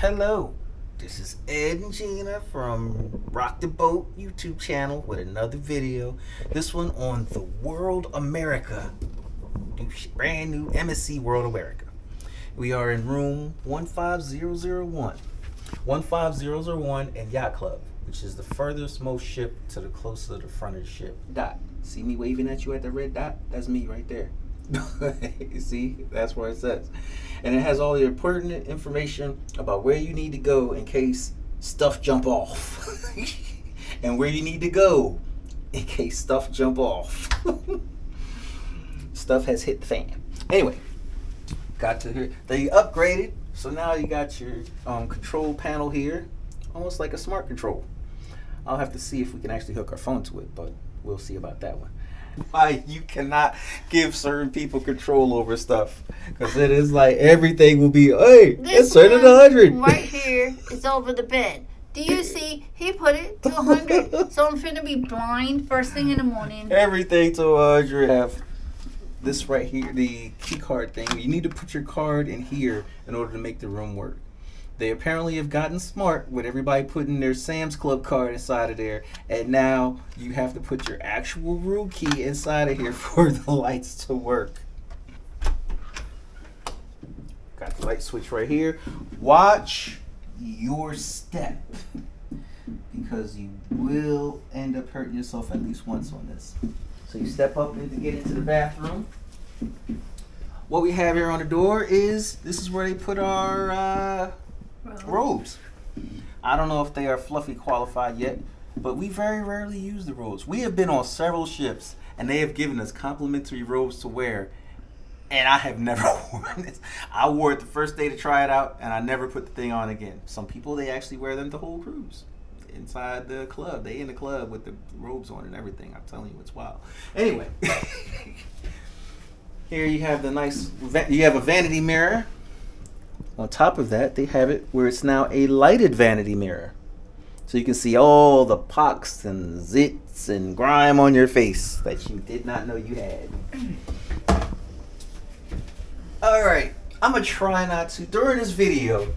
Hello, this is Ed and Gina from Rock the Boat YouTube channel with another video. This one on the World America, brand new MSC World America. We are in room 15001, 15001 in Yacht Club, which is the furthest most ship to the closest to the front of the ship. Dot. See me waving at you at the red dot? That's me right there. You see, that's what it says. And it has all the pertinent information about where you need to go in case stuff jump off. And where you need to go in case stuff jump off. Stuff has hit the fan. Anyway, got to here. They upgraded, so now you got your control panel here, almost like a smart control. I'll have to see if we can actually hook our phone to it, but we'll see about that one. Why you cannot give certain people control over stuff, because it is like everything will be, hey, it's set at 100 right here is over the bed. Do you see he put it to 100? So I'm finna be blind first thing in the morning. Everything to 100. Have this right here, the key card thing. You need to put your card in here in order to make the room work. They apparently have gotten smart with everybody putting their Sam's Club card inside of there, and now you have to put your actual room key inside of here for the lights to work. Got the light switch right here. Watch your step, because you will end up hurting yourself at least once on this. So you step up to get into the bathroom. What we have here on the door is, this is where they put our robes. I don't know if they are fluffy qualified yet, but we very rarely use the robes. We have been on several ships and they have given us complimentary robes to wear, and I have never worn this. I wore it the first day to try it out, and I never put the thing on again. Some people, they actually wear them the whole cruise inside the club. They in the club with the robes on and everything. I'm telling you, it's wild. Anyway, here you have the nice, you have a vanity mirror. On top of that, they have it where it's now a lighted vanity mirror. So you can see all the pocks and zits and grime on your face that you did not know you had. Alright, I'm going to try not to. During this video,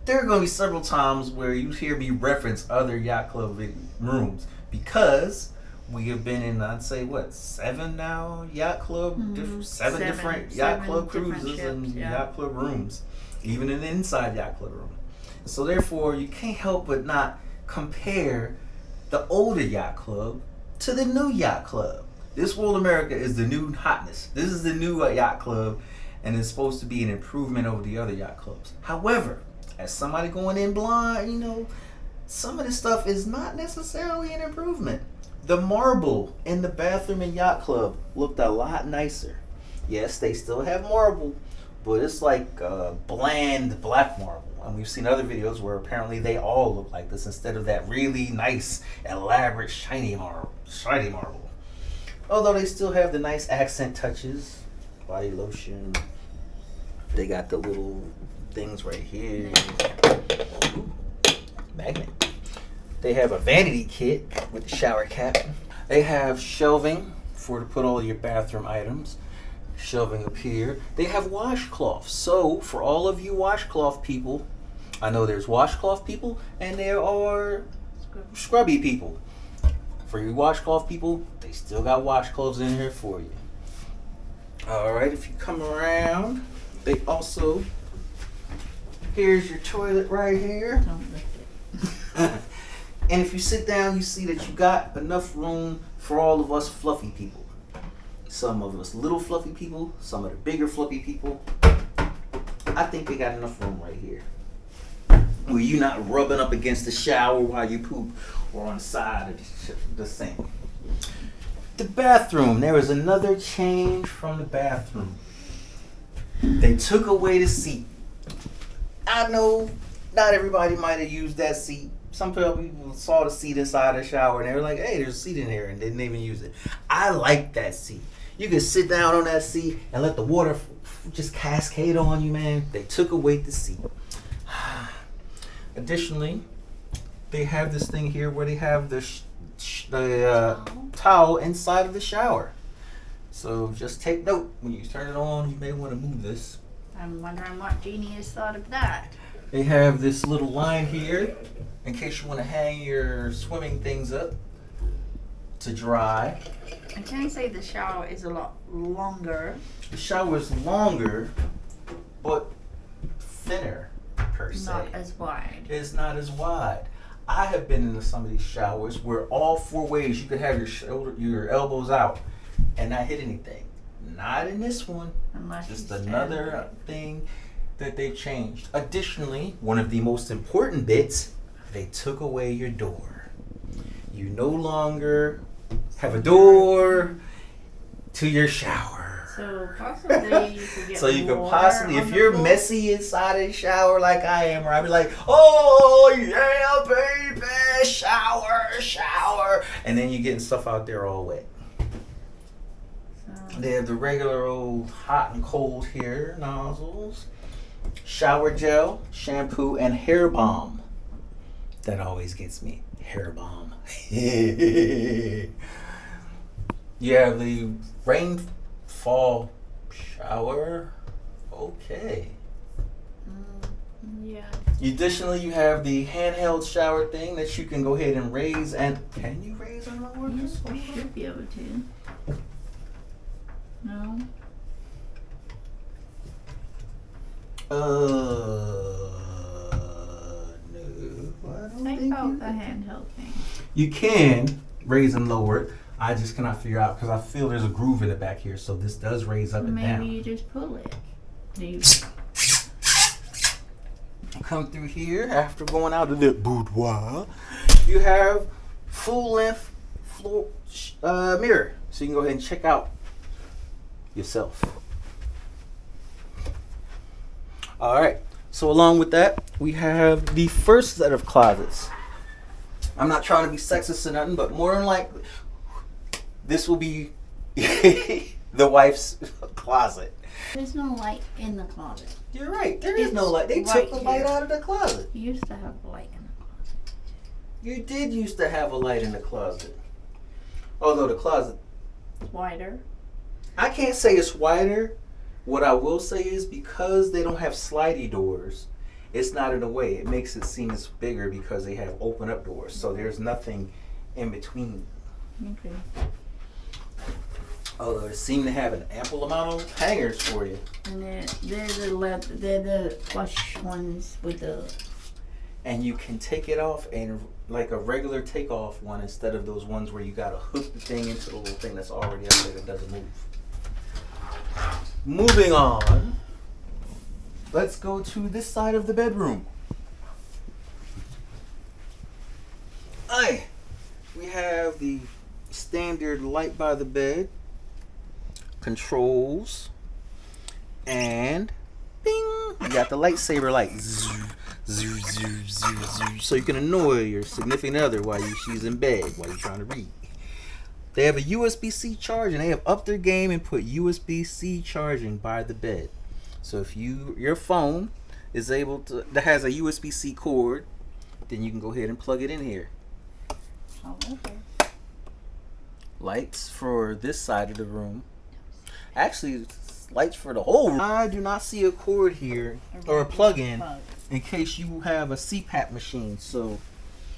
there are going to be several times where you hear me reference other Yacht Club rooms, because we have been in, I'd say, what, 7 now Yacht Club? Seven different Yacht Club cruises and Yacht Club rooms. Even in the inside Yacht Club room. So therefore, you can't help but not compare the older Yacht Club to the new Yacht Club. This World America is the new hotness. This is the new Yacht Club, and it's supposed to be an improvement over the other Yacht Clubs. However, as somebody going in blind, you know, some of this stuff is not necessarily an improvement. The marble in the bathroom in Yacht Club looked a lot nicer. Yes, they still have marble, but it's like bland black marble. And we've seen other videos where apparently they all look like this instead of that really nice, elaborate, shiny marble. Although they still have the nice accent touches, body lotion. They got the little things right here. Magnet. They have a vanity kit with the shower cap. They have shelving to put all your bathroom items. Shelving up here. They have washcloths. So for all of you washcloth people, I know there's washcloth people and there are scrubby people. For you washcloth people, they still got washcloths in here for you. Alright, if you come around, they also, here's your toilet right here. Don't lift it. And if you sit down, you see that you got enough room for all of us fluffy people. Some of us little fluffy people, some of the bigger fluffy people. I think they got enough room right here, where you're not rubbing up against the shower while you poop or on the side of the sink. The bathroom, there is another change from the bathroom. They took away the seat. I know not everybody might have used that seat. Some people saw the seat inside the shower and they were like, hey, there's a seat in here, and didn't even use it. I like that seat. You can sit down on that seat and let the water just cascade on you, man. They took away the seat. Additionally, they have this thing here where they have the towel inside of the shower. So just take note when you turn it on. You may want to move this. I'm wondering what Genie has thought of that. They have this little line here in case you want to hang your swimming things up to dry. I can't say the shower is a lot longer. The shower is longer, but thinner per se. Not as wide. It's not as wide. I have been into some of these showers where all four ways you could have your elbows out and not hit anything. Not in this one. Unless Just you another thing that they changed. Additionally, one of the most important bits, they took away your door. You no longer have a door to your shower. So possibly you could get So you could water possibly, on if the you're floor. messy inside the shower like I am, where I'd be like, oh yeah, baby, shower, and then you're getting stuff out there all wet. So, They have the regular old hot and cold hair nozzles, shower gel, shampoo, and hair balm. That always gets me. Hair balm. You have the rainfall shower. Okay. yeah. Additionally, you have the handheld shower thing that you can go ahead and raise. And can you raise and lower You this? should be able to. No? No. I don't Take think out you the handheld thing. You can raise and lower it. I just cannot figure out because I feel there's a groove in the back here, so this does raise up and Maybe down. you just pull it. Do you? Come through here after going out of the boudoir. You have full length floor mirror, so you can go ahead and check out yourself. All right. So along with that, we have the first set of closets. I'm not trying to be sexist or nothing, but more than likely, this will be the wife's closet. There's no light in the closet. You're right. There is It's no light. They right took the light here. out of the closet. You used to have light in the closet. You did used to have a light in the closet. Although the closet, It's wider. I can't say it's wider. What I will say is because they don't have slidey doors, it's not in a way. It makes it seem it's bigger because they have open up doors. So there's nothing in between. Okay. Although it seemed to have an ample amount of hangers for you. And they're the plush ones with the. And you can take it off and like a regular takeoff one instead of those ones where you gotta hook the thing into the little thing that's already up there that doesn't move. Moving on, let's go to this side of the bedroom. We have the standard light by the bed, controls, and bing, you got the lightsaber light. So you can annoy your significant other while she's in bed, while you're trying to read. They have a USB-C charge, and they have upped their game and put USB-C charging by the bed. So if your phone is able to, that has a USB-C cord, then you can go ahead and plug it in here. Oh, okay. Lights for this side of the room. Actually, it's lights for the whole room. I do not see a cord here or a plug-in in case you have a CPAP machine. So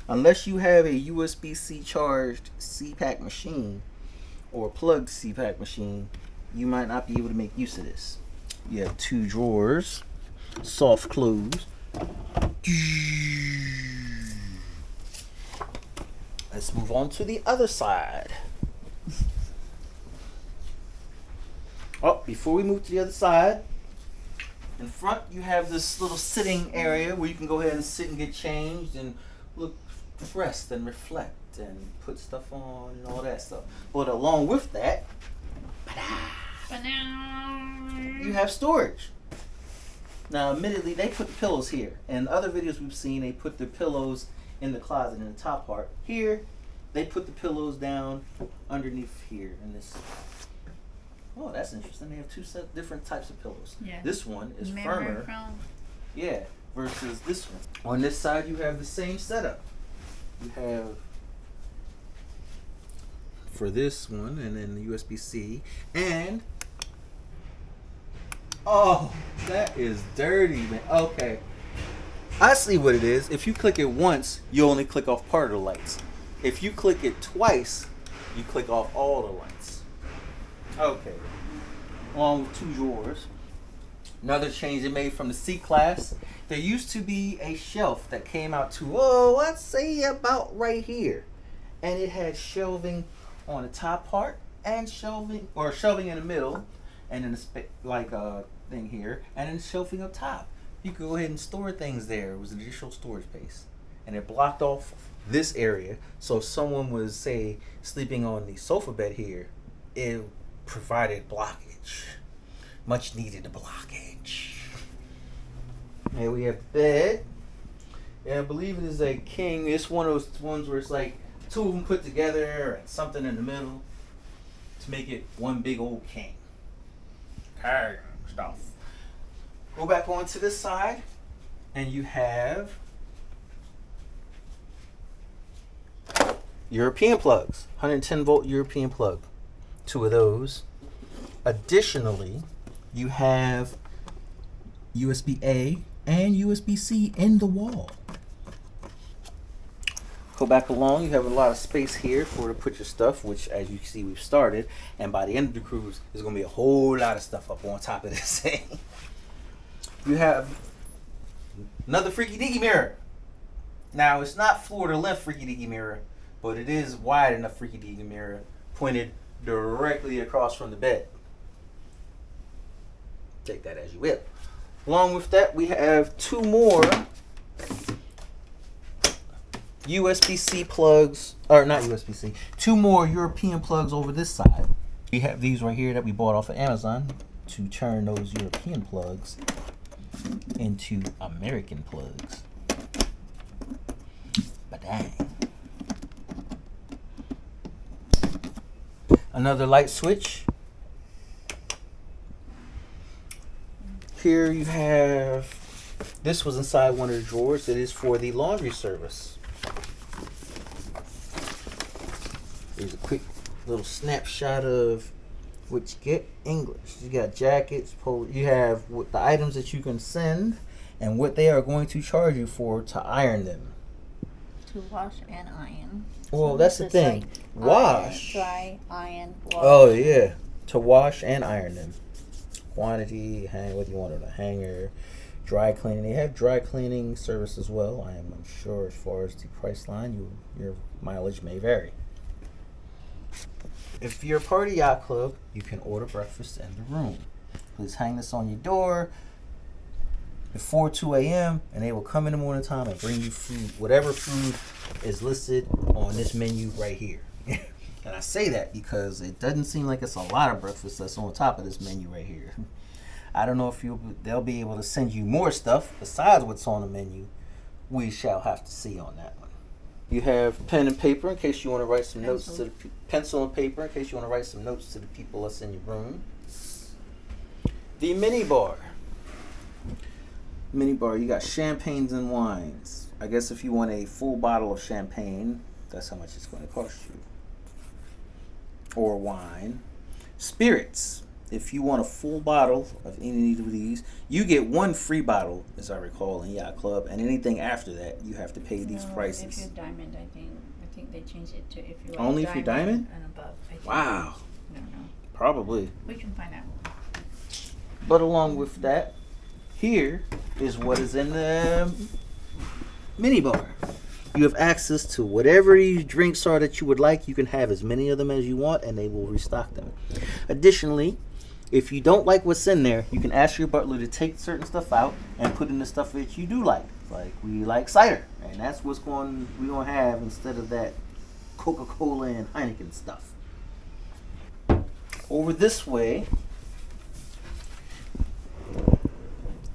unless you have a USB-C charged CPAP machine or a plugged CPAP machine, you might not be able to make use of this. You have two drawers, soft close. Let's move on to the other side. Oh, before we move to the other side, in front you have this little sitting area where you can go ahead and sit and get changed and look rest and reflect and put stuff on and all that stuff. But along with that, you have storage. Now, admittedly, they put the pillows here. In other videos we've seen, they put the pillows in the closet in the top part. Here, they put the pillows down underneath here in this. Oh, that's interesting. They have two different types of pillows. Yeah. This one is Mirror firmer. from. Yeah, versus this one. On this side, you have the same setup. You have for this one, and then the USB-C, and oh, that is dirty, man. Okay, I see what it is. If you click it once, you only click off part of the lights. If you click it twice, you click off all the lights. Okay. Along with 2 drawers. Another change they made from the C class. There used to be a shelf that came out to, let's say about right here. And it had shelving on the top part and shelving in the middle, and then thing here, and then shelving up top. You could go ahead and store things there. It was an additional storage space. And it blocked off this area. So if someone was, say, sleeping on the sofa bed here, it provided blockage. Much needed blockage. And we have bed. And I believe it is a king. It's one of those ones where it's like 2 of them put together and something in the middle to make it one big old king. Okay, stuff. Go back on to this side, and you have European plugs, 110 volt European plug, 2 of those. Additionally, you have USB-A and USB-C in the wall. Go back along, you have a lot of space here to put your stuff, which as you can see we've started, and by the end of the cruise there's going to be a whole lot of stuff up on top of this thing. You have another freaky deaky mirror. Now it's not floor to length freaky deaky mirror, but it is wide enough freaky deaky mirror pointed directly across from the bed. Take that as you will. Along with that, we have 2 more USB-C plugs, or not USB-C, 2 more European plugs over this side. We have these right here that we bought off of Amazon to turn those European plugs into American plugs. But dang. Another light switch. Here you have, this was inside one of the drawers. It is for the laundry service. Here's a quick little snapshot of what you get. English. You got jackets, you have the items that you can send and what they are going to charge you for to iron them. To wash and iron. Well, that's the thing. Like wash. Dry, iron, wash. Oh, yeah. To wash and iron them. Quantity, whether you want it on a hanger, dry cleaning. They have dry cleaning service as well. I am unsure as far as the price line. Your mileage may vary. If you're a party yacht club, you can order breakfast in the room. Please hang this on your door before 2 a.m. and they will come in the morning time and bring you food, whatever food is listed on this menu right here. And I say that because it doesn't seem like it's a lot of breakfast that's on top of this menu right here. I don't know if they'll be able to send you more stuff besides what's on the menu. We shall have to see on that one. You have pen and paper in case you want to write some notes to the pencil and paper in case you want to write some notes to the people that's in your room. The mini bar. Mini bar, you got champagnes and wines. I guess if you want a full bottle of champagne, that's how much it's going to cost you. Or wine. Spirits. If you want a full bottle of any of these, you get 1 free bottle, as I recall, in Yacht Club, and anything after that, you have to pay these prices. If you're diamond, I think they changed it to if you're only if you're diamond and above. Wow. No. Probably. We can find out. But along with that, here is what is in the mini bar. You have access to whatever these drinks are that you would like. You can have as many of them as you want, and they will restock them. Additionally, if you don't like what's in there, you can ask your butler to take certain stuff out and put in the stuff that you do like. Like we like cider, and that's what's we're gonna have instead of that Coca-Cola and Heineken stuff. Over this way,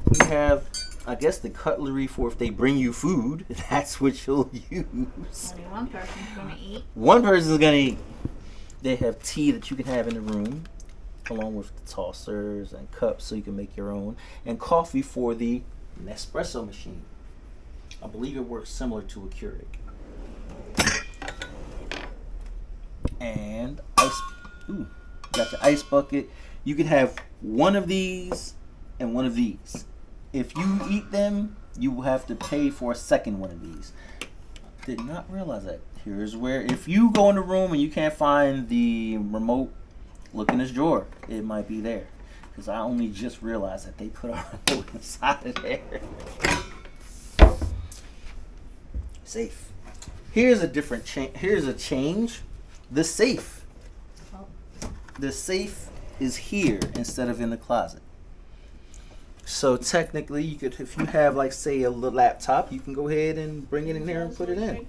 we have, I guess, the cutlery for if they bring you food. That's what you'll use. Only one person's gonna eat. One person's gonna eat. They have tea that you can have in the room, along with the tossers and cups so you can make your own, and coffee for the Nespresso machine. I believe it works similar to a Keurig. And ice. Ooh, got the ice bucket. You can have one of these and one of these. If you eat them you will have to pay for a second one of these. Did not realize that. Here's where, if you go in the room and you can't find the remote, look in this drawer. It might be there. Because I only just realized that they put a remote inside of there. Safe. Here's a different change. Here's a change. The safe. The safe is here instead of in the closet. So technically, you could, if you have, like, say, a little laptop, you can go ahead and bring it in there and put it in.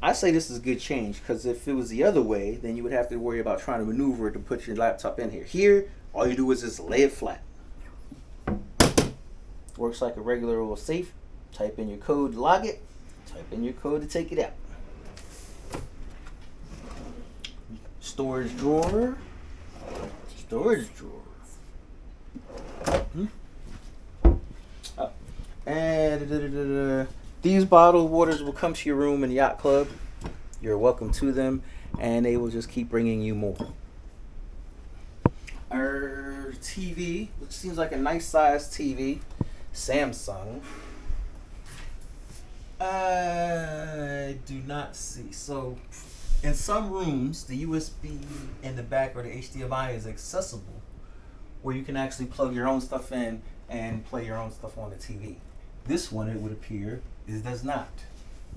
I say this is a good change, because if it was the other way, then you would have to worry about trying to maneuver it to put your laptop in here. Here, all you do is just lay it flat. Works like a regular old safe. Type in your code to log it. Type in your code to take it out. Storage drawer. Storage drawer. And these bottled waters will come to your room in Yacht Club. You're welcome to them, and they will just keep bringing you more. Our TV, which seems like a nice sized TV, Samsung. I do not see. So, in some rooms, the USB in the back or the HDMI is accessible, where you can actually plug your own stuff in and play your own stuff on the TV. This one, it would appear, it does not.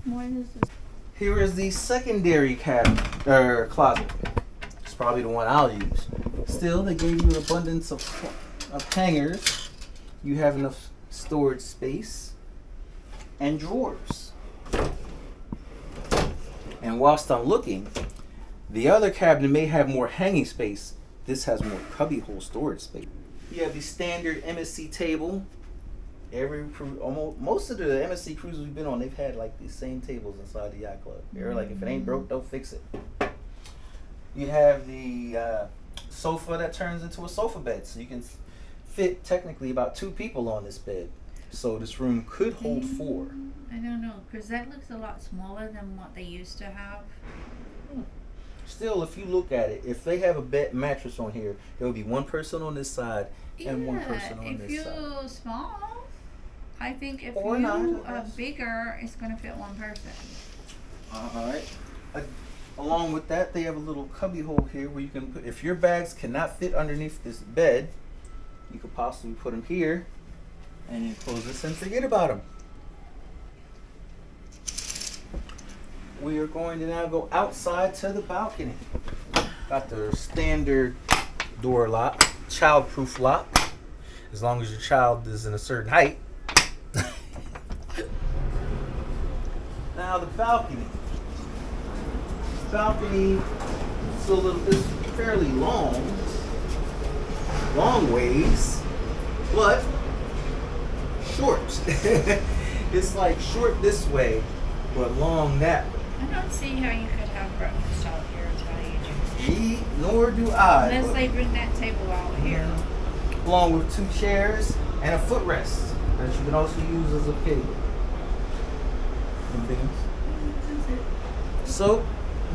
What is this? Here is the secondary cabinet closet. It's probably the one I'll use. Still, they gave you an abundance of hangers. You have enough storage space and drawers. And whilst I'm looking, the other cabinet may have more hanging space. This has more cubbyhole storage space. You have the standard MSC table. Most of the MSC cruises we've been on, they've had like these same tables inside the Yacht Club. They're like, if it ain't broke, don't fix it. You have the sofa that turns into a sofa bed, so you can fit technically about 2 people on this bed. So this room could hold 4. I don't know, because that looks a lot smaller than what they used to have. Still, if you look at it, if they have a bed mattress on here, there will be 1 person on this side and 1 person on this side. If you're small, I think if Or you not, are bigger, it's going to fit 1 person. Alright. Along with that, they have a little cubby hole here where you can put, if your bags cannot fit underneath this bed, you could possibly put them here and you close this and forget about them. We are going to now go outside to the balcony. Got the standard door lock, child-proof lock, as long as your child is in a certain height. Now the balcony. Balcony is fairly long ways, but short. It's like short this way, but long that way. I don't see how you could have breakfast out here, to tell you the truth. Nor do I. Unless they bring that table out here. Along with 2 chairs and a footrest that you can also use as a pillow. So,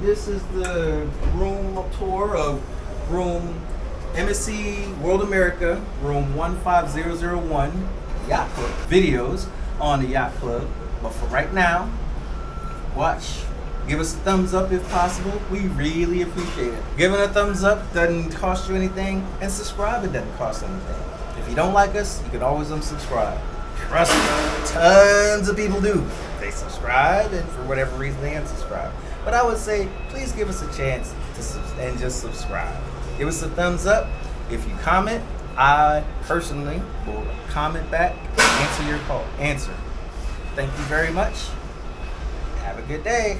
this is the room tour of room MSC World America, room 15001, Yacht Club. Videos on the Yacht Club. But for right now, watch. Give us a thumbs up if possible. We really appreciate it. Giving a thumbs up doesn't cost you anything, and subscribe, it doesn't cost anything. If you don't like us, you can always unsubscribe. Trust me, tons of people do. They subscribe, and for whatever reason, they unsubscribe. But I would say, please give us a chance and just subscribe. Give us a thumbs up. If you comment, I personally will comment back and answer your call. Thank you very much. Have a good day.